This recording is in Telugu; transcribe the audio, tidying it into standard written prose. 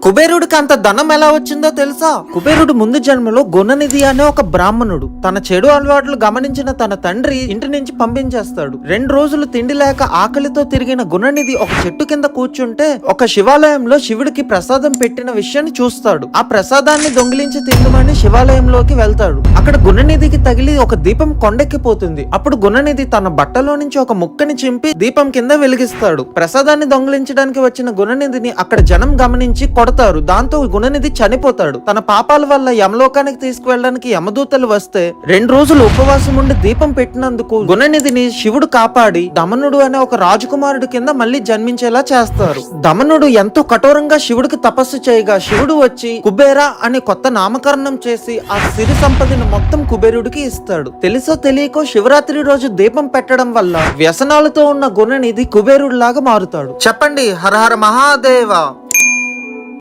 కుబేరుడికి అంత ధనం ఎలా వచ్చిందో తెలుసా? కుబేరుడు ముందు జన్మలో గుణనిధి అనే ఒక బ్రాహ్మణుడు. తన చెడు అలవాట్లు గమనించిన తన తండ్రి ఇంటి నుంచి పంపించేస్తాడు. 2 రోజులు తిండి లేక ఆకలితో తిరిగిన గుణనిధి ఒక చెట్టు కింద కూర్చుంటే ఒక శివాలయంలో శివుడికి ప్రసాదం పెట్టిన విషయాన్ని చూస్తాడు. ఆ ప్రసాదాన్ని దొంగిలించి తిందామని శివాలయంలోకి వెళ్తాడు. అక్కడ గుణనిధికి తగిలి ఒక దీపం కొండెక్కిపోతుంది. అప్పుడు గుణనిధి తన బట్టలో నుంచి ఒక ముక్కని చింపి దీపం కింద వెలిగిస్తాడు. ప్రసాదాన్ని దొంగిలించడానికి వచ్చిన గుణనిధిని అక్కడ జనం గమనించి కొడతారు. దాంతో గుణనిధి చనిపోతాడు. తన పాపాల వల్ల యమలోకానికి తీసుకువెళ్ళడానికి యమదూతలు వస్తే 2 రోజులు ఉపవాసం ఉండి దీపం పెట్టినందుకు గుణనిధిని శివుడు కాపాడి దమనుడు అనే ఒక రాజకుమారుడి కింద మళ్ళీ జన్మించేలా చేస్తారు. దమనుడు ఎంతో కఠోరంగా శివుడికి తపస్సు చేయగా శివుడు వచ్చి కుబేరా అని కొత్త నామకరణం చేసి ఆ సిరి సంపదను మొత్తం కుబేరుడికి ఇస్తాడు. తెలుసో తెలియకో శివరాత్రి రోజు దీపం పెట్టడం వల్ల వ్యసనాలతో ఉన్న గుణనిధి కుబేరుడిలాగా మారుతాడు. చెప్పండి హర హర మహాదేవ.